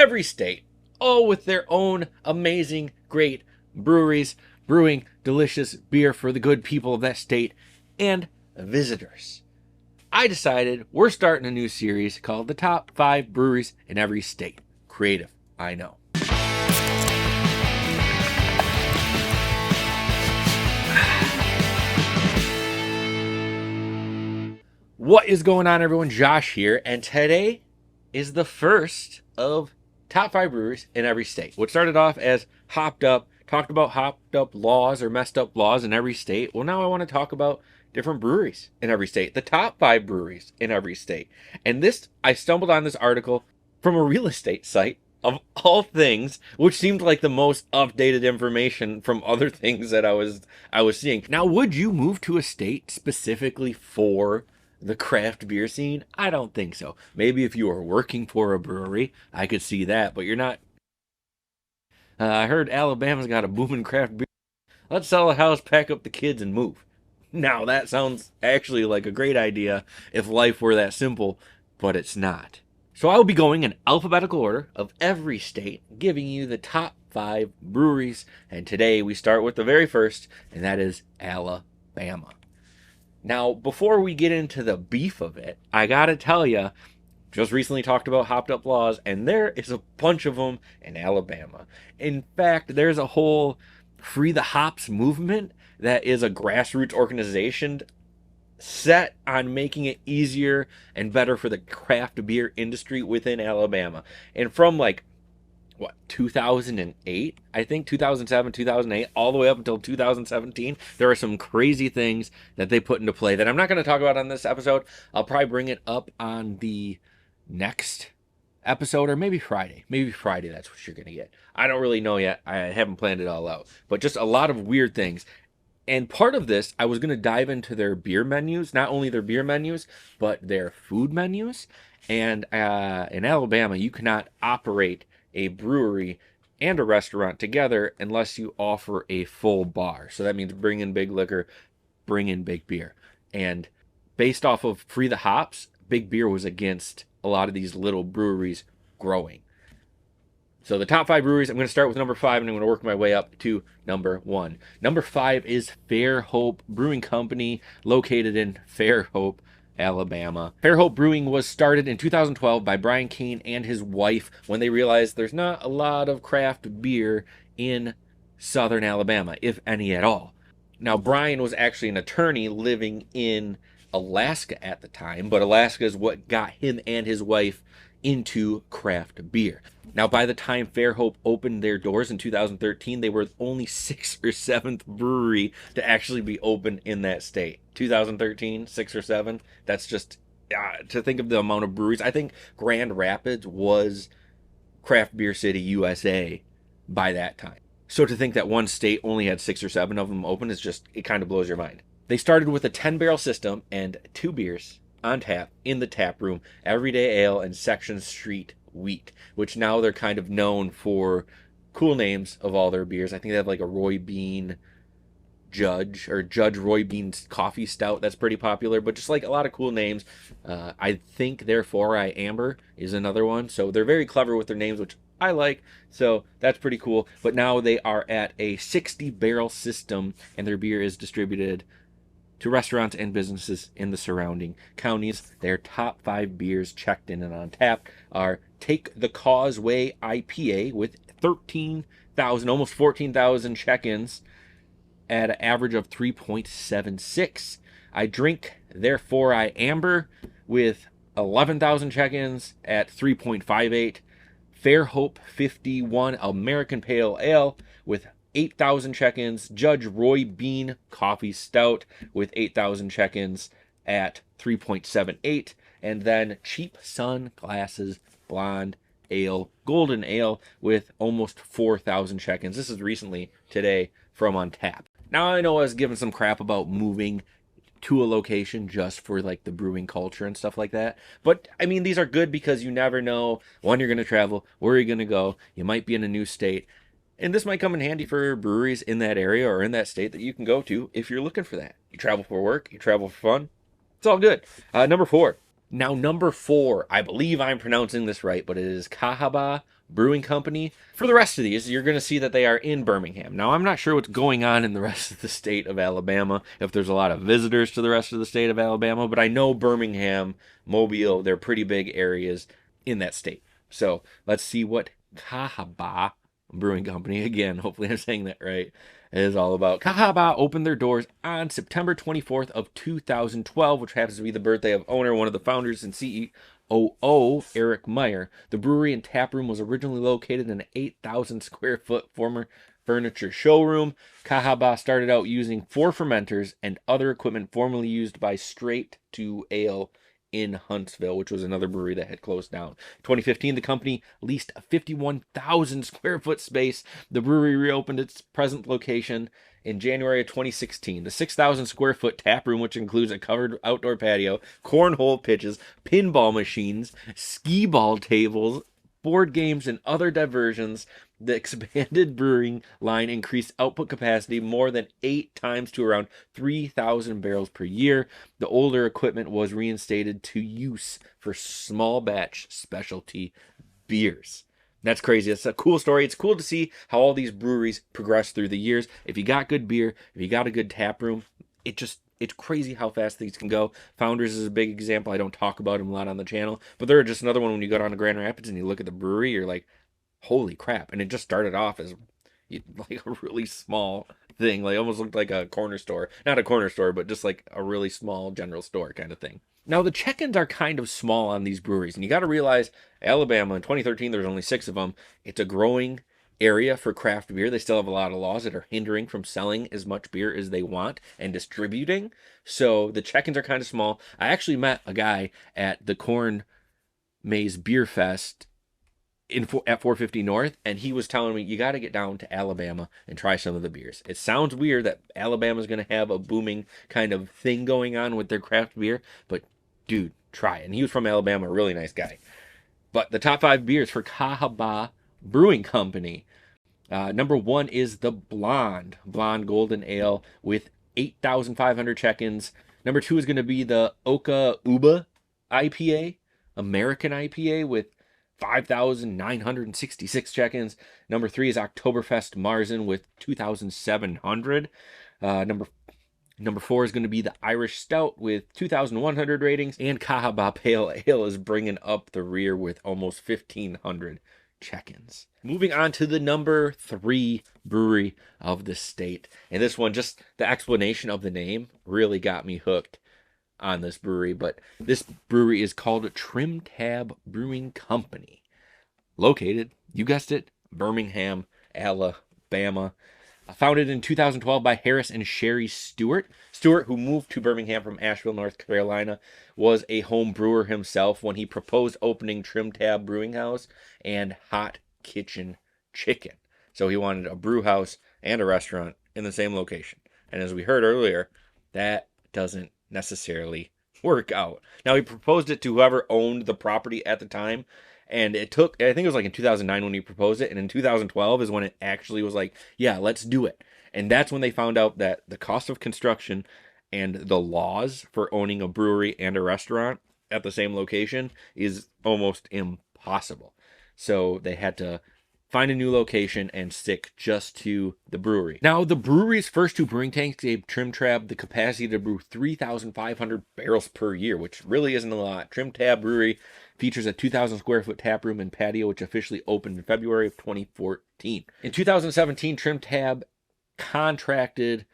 every state, all with their own amazing, great breweries, brewing delicious beer for the good people of that state and visitors. I decided we're starting a new series called The Top 5 Breweries in Every State. Creative, I know. What is going on, everyone? Josh here, and today is the first of Top 5 Breweries in Every State, which started off as Hopped Up, talked about hopped up laws or messed up laws in every state. Well, now I want to talk about different breweries in every state, the top 5 breweries in every state. And this, I stumbled on this article from a real estate site of all things, which seemed like the most updated information from other things that I was seeing. Now, would you move to a state specifically for the craft beer scene? I don't think so. Maybe if you were working for a brewery, I could see that, but you're not. I heard Alabama's got a booming craft beer. Let's sell a house, pack up the kids, and move. Now, that sounds actually like a great idea if life were that simple, but it's not. So I will be going in alphabetical order of every state, giving you the top 5 breweries, and today we start with the very first, and that is Alabama. Now, before we get into the beef of it, I gotta tell you, just recently talked about hopped up laws, and there is a bunch of them in Alabama. In fact, there's a whole Free the Hops movement that is a grassroots organization set on making it easier and better for the craft beer industry within Alabama. And from 2008, I think 2007, 2008, all the way up until 2017, there are some crazy things that they put into play that I'm not going to talk about on this episode. I'll probably bring it up on the next episode, or maybe Friday. Maybe Friday, that's what you're going to get. I don't really know yet. I haven't planned it all out. But just a lot of weird things. And part of this, I was going to dive into their beer menus, not only their beer menus, but their food menus. And in Alabama, you cannot operate a brewery and a restaurant together unless you offer a full bar. So that means bring in big liquor, bring in big beer. And based off of Free the Hops, big beer was against a lot of these little breweries growing. So the top 5 breweries, I'm going to start with number 5, and I'm going to work my way up to number 1. Number 5 is Fairhope Brewing Company, located in Fairhope, Alabama. Fairhope Brewing was started in 2012 by Brian Kane and his wife when they realized there's not a lot of craft beer in southern Alabama, if any at all. Now, Brian was actually an attorney living in Alaska at the time, but Alaska is what got him and his wife into craft beer. Now, by the time Fairhope opened their doors in 2013, they were only 6th or 7th brewery to actually be open in that state. 2013, 6 or 7. That's just to think of the amount of breweries. I think Grand Rapids was Craft Beer City, USA by that time. So to think that one state only had 6 or 7 of them open it kind of blows your mind. They started with a 10-barrel system and 2 beers on tap in the tap room, Everyday Ale and Section Street Wheat, which now they're kind of known for cool names of all their beers. I think they have like a Roy Bean Judge, or Judge Roy Bean's Coffee Stout. That's pretty popular, but just like a lot of cool names. I think their 4i Amber is another one. So they're very clever with their names, which I like. So that's pretty cool. But now they are at a 60-barrel system, and their beer is distributed to restaurants and businesses in the surrounding counties. Their top 5 beers checked in and on tap are Take the Causeway IPA with 13,000, almost 14,000 check-ins at an average of 3.76. I drink their 4i Amber with 11,000 check-ins at 3.58. Fairhope 51 American Pale Ale with 8,000 check-ins. Judge Roy Bean Coffee Stout with 8,000 check-ins at 3.78. And then Cheap Sunglasses Blonde Ale, Golden Ale with almost 4,000 check-ins. This is recently, today, from Untappd. Now, I know I was giving some crap about moving to a location just for like the brewing culture and stuff like that. But I mean, these are good because you never know when you're going to travel, where you're going to go. You might be in a new state. And this might come in handy for breweries in that area or in that state that you can go to if you're looking for that. You travel for work, you travel for fun. It's all good. Number 4. Now, number 4, I believe I'm pronouncing this right, but it is Cahaba Brewing Company. For the rest of these, you're going to see that they are in Birmingham. Now, I'm not sure what's going on in the rest of the state of Alabama, if there's a lot of visitors to the rest of the state of Alabama, but I know Birmingham, Mobile, they're pretty big areas in that state. So let's see what Cahaba Brewing Company, again, hopefully I'm saying that right, is all about. Cahaba opened their doors on September 24th of 2012, which happens to be the birthday of owner, one of the founders and CEO, Eric Meyer. The brewery and tap room was originally located in an 8,000 square foot former furniture showroom. Cahaba started out using 4 fermenters and other equipment formerly used by Straight to Ale in Huntsville, which was another brewery that had closed down. In 2015, the company leased a 51,000 square foot space. The brewery reopened its present location in January of 2016. The 6,000 square foot tap room, which includes a covered outdoor patio, cornhole pitches, pinball machines, skee ball tables, board games, and other diversions. The expanded brewing line increased output capacity more than 8 times to around 3,000 barrels per year. The older equipment was reinstated to use for small batch specialty beers. That's crazy. It's a cool story. It's cool to see how all these breweries progress through the years. If you got good beer, if you got a good tap room, it's crazy how fast things can go. Founders is a big example. I don't talk about them a lot on the channel, but they're just another one. When you go down to Grand Rapids and you look at the brewery, you're like, holy crap. And it just started off as like a really small thing, like almost looked like a corner store. Not a corner store, but just like a really small general store kind of thing. Now, the check-ins are kind of small on these breweries, and you got to realize Alabama in 2013, there's only 6 of them. It's a growing area for craft beer. They still have a lot of laws that are hindering from selling as much beer as they want and distributing. So the check-ins are kind of small. I actually met a guy at the Corn Maze Beer Fest at 450 North, and he was telling me, you got to get down to Alabama and try some of the beers. It sounds weird that Alabama's going to have a booming kind of thing going on with their craft beer, but dude, try it. And he was from Alabama, a really nice guy. But the top 5 beers for Cahaba Brewing Company. Number 1 is the Blonde Golden Ale with 8,500 check-ins. Number 2 is going to be the Oka Uba IPA, American IPA with 5,966 check-ins. Number 3 is Oktoberfest Marzen with 2,700. Number 4 is going to be the Irish Stout with 2,100 ratings. And Cahaba Pale Ale is bringing up the rear with almost 1,500 check-ins. Moving on to the number 3 brewery of the state. And this one, just the explanation of the name really got me hooked on this brewery. But this brewery is called Untappd Brewing Company. Located, you guessed it, Birmingham, Alabama. Founded in 2012 by Harris and Sherry Stewart. Stewart, who moved to Birmingham from Asheville, North Carolina, was a home brewer himself when he proposed opening Untappd Brewing House and Hot Kitchen Chicken. So he wanted a brew house and a restaurant in the same location. And as we heard earlier, that doesn't necessarily work out. Now, he proposed it to whoever owned the property at the time. And it took, I think it was like in 2009 when he proposed it. And in 2012 is when it actually was like, yeah, let's do it. And that's when they found out that the cost of construction and the laws for owning a brewery and a restaurant at the same location is almost impossible. So they had to find a new location and stick just to the brewery. Now, the brewery's first 2 brewing tanks gave Untappd the capacity to brew 3,500 barrels per year, which really isn't a lot. Untappd Brewery features a 2,000 square foot tap room and patio, which officially opened in February of 2014. In 2017, Untappd contracted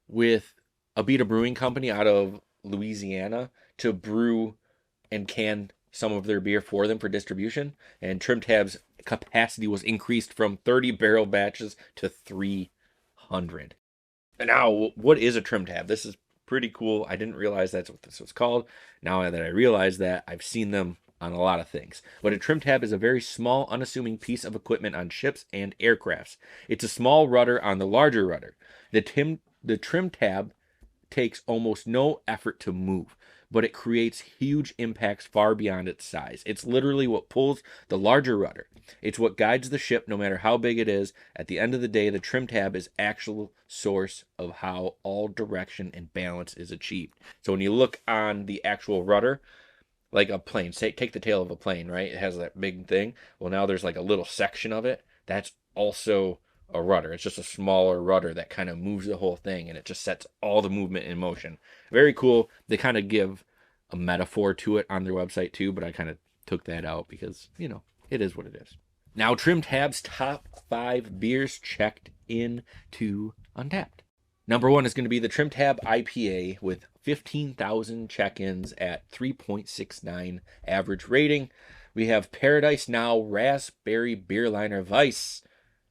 with a Abita Brewing Company out of Louisiana to brew and can some of their beer for them for distribution. And Untappd's capacity was increased from 30 barrel batches to 300. And now, what is a Untappd? This is pretty cool. I didn't realize that's what this was called. Now that I realize that, I've seen them on a lot of things. But a Untappd is a very small, unassuming piece of equipment on ships and aircrafts. It's a small rudder on the larger rudder. The Untappd takes almost no effort to move, but it creates huge impacts far beyond its size. It's literally what pulls the larger rudder. It's what guides the ship no matter how big it is. At the end of the day, the Untappd is actual source of how all direction and balance is achieved. So when you look on the actual rudder, like a plane. Take the tail of a plane, right? It has that big thing. Well, now there's like a little section of it that's also a rudder. It's just a smaller rudder that kind of moves the whole thing, and it just sets all the movement in motion. Very cool. They kind of give a metaphor to it on their website too, but I kind of took that out because, it is what it is. Now, Trim Tab's top 5 beers checked in to Untappd. Number 1 is going to be the Trim Tab IPA with 15,000 check-ins at 3.69 average rating. We have Paradise Now Raspberry Beer Liner Weiss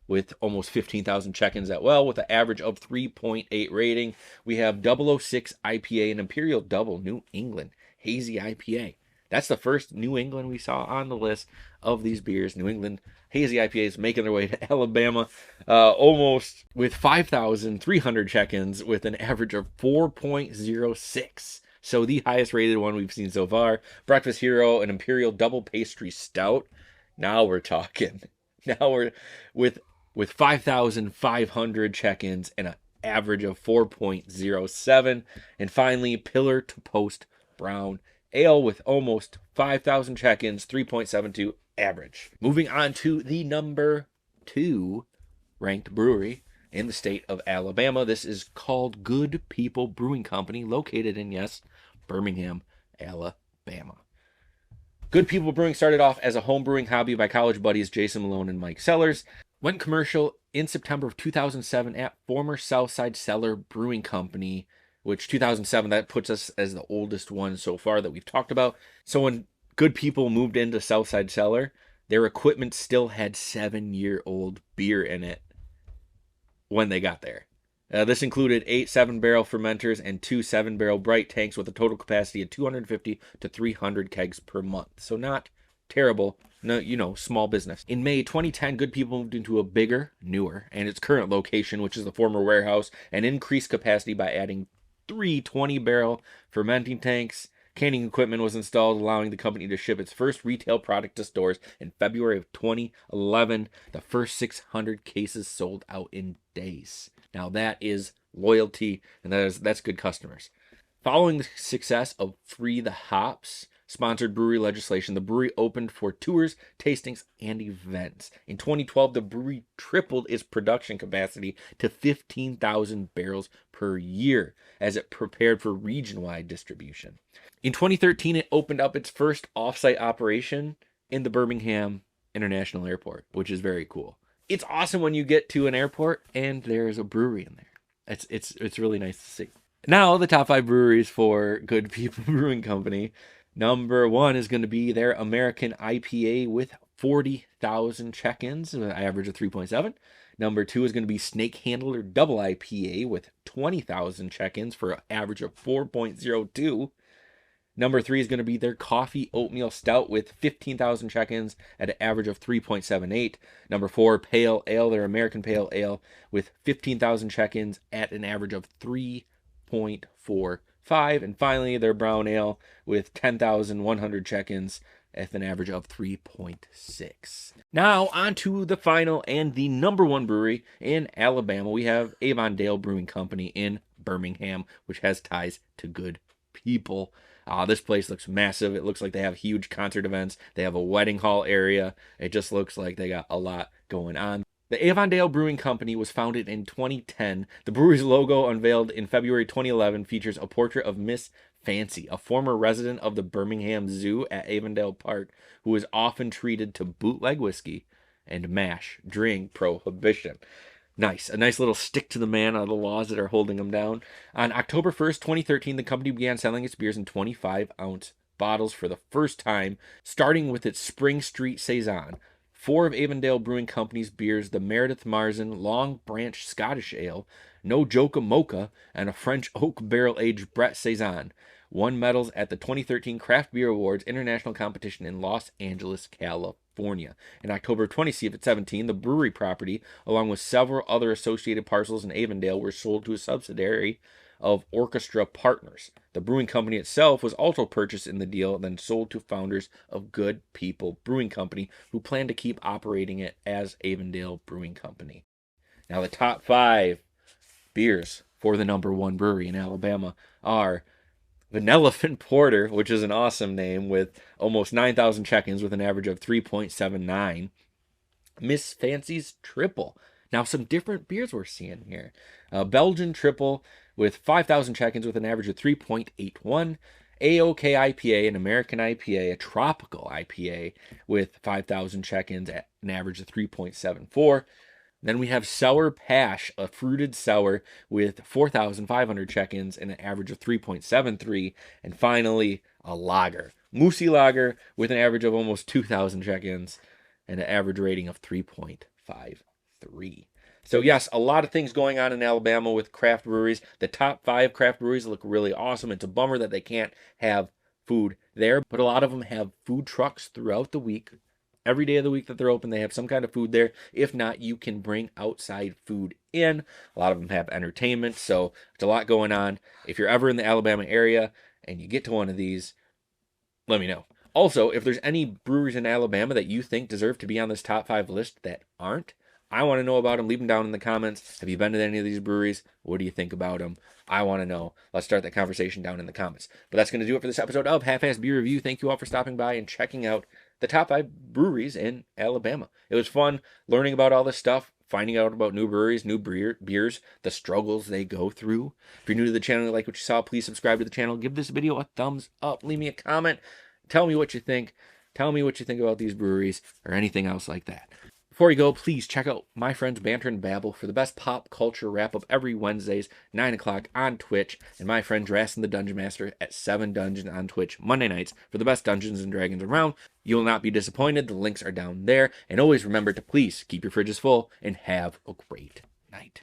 with almost 15,000 check-ins at well, with an average of 3.8 rating. We have 006 IPA and Imperial Double New England Hazy IPA. That's the first New England we saw on the list of these beers. New England Hazy IPAs making their way to Alabama, almost with 5,300 check-ins with an average of 4.06. So the highest rated one we've seen so far. Breakfast Hero, an Imperial Double Pastry Stout. Now we're talking. Now we're with 5,500 check-ins and an average of 4.07. And finally, Pillar to Post Brown Ale with almost 5,000 check-ins, 3.72 average. Moving on to the number 2 ranked brewery in the state of Alabama. This is called Good People Brewing Company, located in, yes, Birmingham, Alabama. Good People Brewing started off as a home brewing hobby by college buddies Jason Malone and Mike Sellers. Went commercial in September of 2007 at former Southside Cellar Brewing Company, which 2007, that puts us as the oldest one so far that we've talked about. So when Good People moved into Southside Cellar, their equipment still had 7-year-old beer in it when they got there. This included 8 7-barrel fermenters and 2 7-barrel bright tanks with a total capacity of 250 to 300 kegs per month. So not terrible. No, small business. In May 2010, Good People moved into a bigger, newer, and its current location, which is the former warehouse, and increased capacity by adding 3 20-barrel fermenting tanks. Canning equipment was installed, allowing the company to ship its first retail product to stores in February of 2011. The first 600 cases sold out in days. Now that is loyalty, and that's good customers. Following the success of Free the Hops sponsored brewery legislation, the brewery opened for tours, tastings, and events. In 2012, the brewery tripled its production capacity to 15,000 barrels per year as it prepared for region-wide distribution. In 2013, it opened up its first off-site operation in the Birmingham International Airport, which is very cool. It's awesome when you get to an airport and there's a brewery in there. It's really nice to see. Now, the top 5 breweries for Good People Brewing Company. Number 1 is going to be their American IPA with 40,000 check-ins, an average of 3.7. Number 2 is going to be Snake Handler Double IPA with 20,000 check-ins for an average of 4.02. Number 3 is going to be their Coffee Oatmeal Stout with 15,000 check-ins at an average of 3.78. Number 4, Pale Ale, their American Pale Ale with 15,000 check-ins at an average of 3.45. And finally, their Brown Ale with 10,100 check-ins at an average of 3.6. Now, on to the final and the number 1 brewery in Alabama. We have Avondale Brewing Company in Birmingham, which has ties to Good People. This place looks massive. It looks like they have huge concert events. They have a wedding hall area. It just looks like they got a lot going on. The Avondale Brewing Company was founded in 2010. The brewery's logo, unveiled in February 2011, features a portrait of Miss Fancy, a former resident of the Birmingham Zoo at Avondale Park, who is often treated to bootleg whiskey and mash during Prohibition. Nice. A nice little stick to the man of the laws that are holding them down. On October 1st, 2013, the company began selling its beers in 25-ounce bottles for the first time, starting with its Spring Street Saison. 4 of Avondale Brewing Company's beers, the Meredith Marzen Long Branch Scottish Ale, No Joke Mocha, and a French Oak Barrel Aged Brett Saison, won medals at the 2013 Craft Beer Awards International Competition in Los Angeles, California. In October 2017, the brewery property, along with several other associated parcels in Avondale, were sold to a subsidiary of Orchestra Partners. The brewing company itself was also purchased in the deal, then sold to founders of Good People Brewing Company, who plan to keep operating it as Avondale Brewing Company. Now, the top 5 beers for the number 1 brewery in Alabama are Vanillafin Porter, which is an awesome name with almost 9,000 check-ins with an average of 3.79. Miss Fancy's Triple. Now, some different beers we're seeing here. Belgian Triple with 5,000 check-ins with an average of 3.81. AOK IPA, an American IPA, a tropical IPA with 5,000 check-ins at an average of 3.74. Then we have Sour Pash, a fruited sour with 4,500 check-ins and an average of 3.73. And finally, a lager, Moosey Lager, with an average of almost 2,000 check-ins and an average rating of 3.53. So yes, a lot of things going on in Alabama with craft breweries. The top 5 craft breweries look really awesome. It's a bummer that they can't have food there, but a lot of them have food trucks throughout the week. Every day of the week that they're open, they have some kind of food there. If not, you can bring outside food in. A lot of them have entertainment, so it's a lot going on. If you're ever in the Alabama area and you get to one of these, let me know. Also, if there's any breweries in Alabama that you think deserve to be on this top 5 list that aren't, I want to know about them. Leave them down in the comments. Have you been to any of these breweries? What do you think about them? I want to know. Let's start that conversation down in the comments. But that's going to do it for this episode of Half-Assed Beer Review. Thank you all for stopping by and checking out the top 5 breweries in Alabama. It was fun learning about all this stuff, finding out about new breweries, new beers, the struggles they go through. If you're new to the channel and like what you saw, please subscribe to the channel. Give this video a thumbs up. Leave me a comment. Tell me what you think. Tell me what you think about these breweries or anything else like that. Before you go, please check out my friends Banter and Babble for the best pop culture wrap-up every Wednesdays, 9 o'clock on Twitch, and my friend Drastin the Dungeon Master at 7 Dungeon on Twitch Monday nights for the best Dungeons and Dragons around. You'll not be disappointed. The links are down there. And always remember to please keep your fridges full and have a great night.